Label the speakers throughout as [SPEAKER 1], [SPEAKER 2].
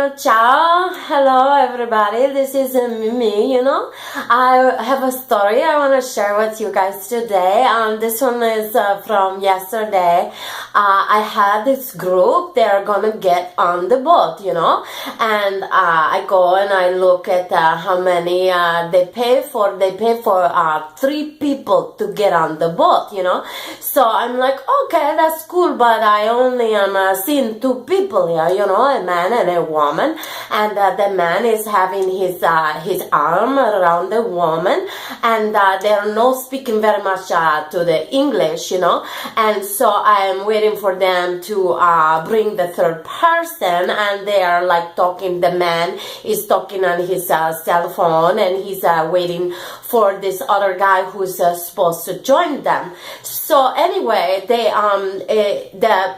[SPEAKER 1] Ciao, hello everybody, this is me, I have a story I want to share with you guys today. This one is from yesterday. I had this group, they're gonna get on the boat, and I go and I look at how many they pay for 3 people to get on the boat, so I'm like, okay, that's cool, but I only am seeing 2 people here, a man and a woman, and the man is having his arm around the woman, and they're not speaking very much to the English, and so I'm waiting for them to bring the 3rd person, and they are like talking. The man is talking on his cell phone, and he's waiting for this other guy who's supposed to join them. So anyway, the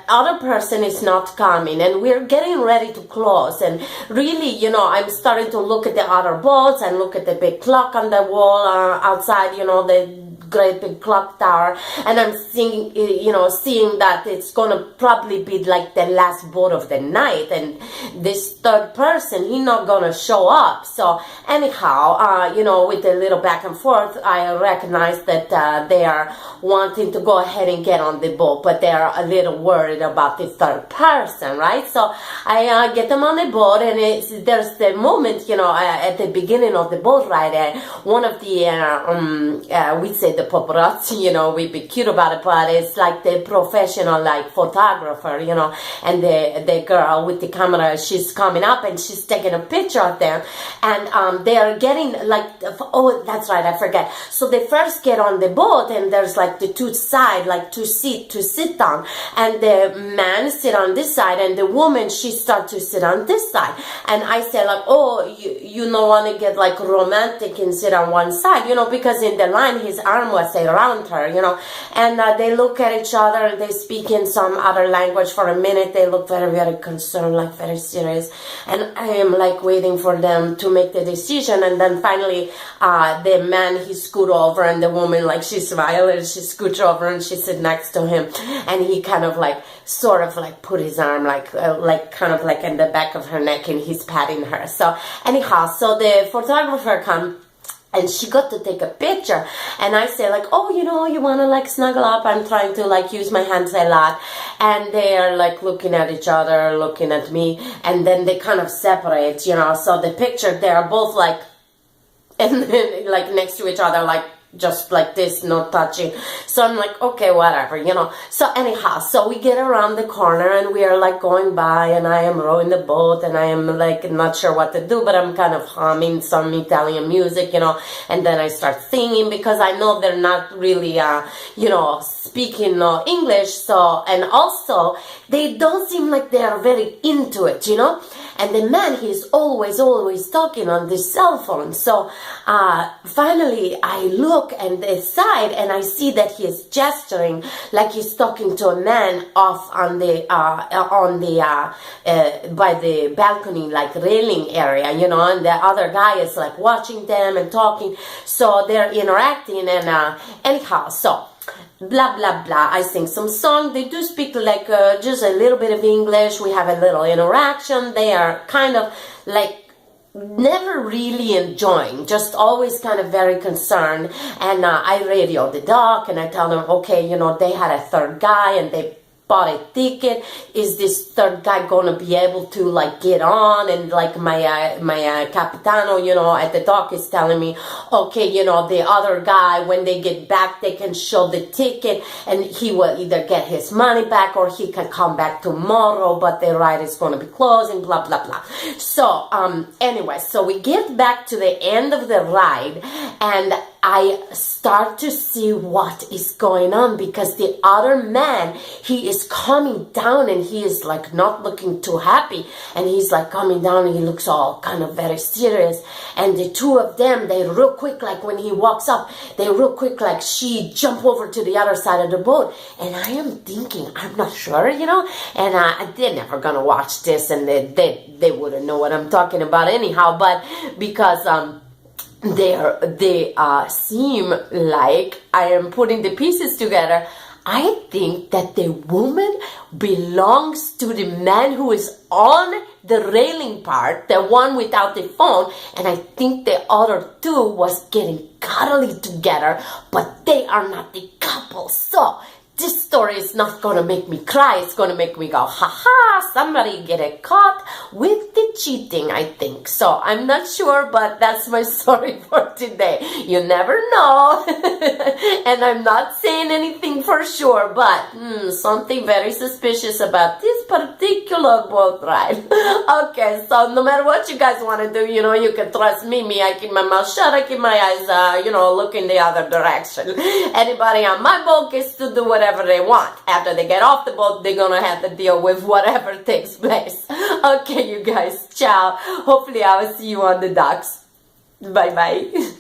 [SPEAKER 1] other person is not coming, and we're getting ready to close, and really, I'm starting to look at the other boats and look at the big clock on the wall outside, the great big clock tower, and I'm seeing that it's gonna probably be like the last boat of the night, and this 3rd person, he's not gonna show up. So anyhow, with a little back and forth, I recognize that they are wanting to go ahead and get on the boat, but they're a little worried about the 3rd person, right? So I get them on the boat, and there's the moment, at the beginning of the boat ride, one of the we say the paparazzi, we be cute about it, but it's like the professional like photographer, and the girl with the camera, she's coming up and she's taking a picture of them, and they are getting like, oh, that's right, I forget. So they first get on the boat, and there's like the 2 side, like to sit on, and the man sit on this side, and the woman, she start to sit on this side, and I say like, oh, you don't want to get like romantic and sit on one side, because in the line his arm was around her, and they look at each other, and they speak in some other language for a minute. They look very, very concerned, like very serious, and I am like waiting for them to make the decision, and then finally the man, he scoot over, and the woman, like, she smiled, and she scooch over, and she sit next to him, and he kind of like sort of like put his arm like kind of like in the back of her neck, and he's patting her. So anyhow, so the photographer come, and she got to take a picture, and I say like, oh, you want to like snuggle up? I'm trying to like use my hands a lot, and they are like looking at each other, looking at me, and then they kind of separate, so the picture, they are both like, and then like next to each other, like just like this, not touching. So I'm like, okay, whatever, So anyhow, so we get around the corner, and we are like going by, and I am rowing the boat, and I am like not sure what to do, but I'm kind of humming some Italian music, and then I start singing, because I know they're not really, speaking English. So, and also they don't seem like they are very into it, and the man, he's always talking on this cell phone. So finally I look and the side, and I see that he is gesturing like he's talking to a man off on the by the balcony, like railing area, and the other guy is like watching them and talking. So they're interacting, and anyhow, so blah blah blah, I sing some song. They do speak like just a little bit of English. We have a little interaction. They are kind of like never really enjoying, just always kind of very concerned. And I radio the doc, and I tell them, okay, they had a 3rd guy, and they bought a ticket. Is this 3rd guy gonna be able to like get on? And like my capitano, at the dock is telling me, okay, the other guy, when they get back, they can show the ticket, and he will either get his money back, or he can come back tomorrow, but the ride is gonna be closing, blah blah blah. So anyway, so we get back to the end of the ride, and I start to see what is going on, because the other man, he is coming down, and he is like not looking too happy, and he's like coming down, and he looks all kind of very serious, and the 2 of them, they real quick, like when he walks up, they real quick, like she jump over to the other side of the boat, and I am thinking, I'm not sure, and they're never gonna watch this, and they wouldn't know what I'm talking about anyhow, but because they seem like I am putting the pieces together, I think that the woman belongs to the man who is on the railing part, the one without the phone, and I think the other two was getting cuddly together, but they are not the couple. So this story is not going to make me cry. It's going to make me go, ha, somebody get caught with the cheating, I think. So I'm not sure, but that's my story for today. You never know. And I'm not saying anything for sure, but something very suspicious about this particular boat ride. Okay, so no matter what you guys want to do, you can trust me. I keep my mouth shut. I keep my eyes, looking the other direction. Anybody on my boat gets to do whatever they want. After they get off the boat, they're gonna have to deal with whatever takes place. Okay, you guys, ciao. Hopefully I will see you on the docks. Bye bye.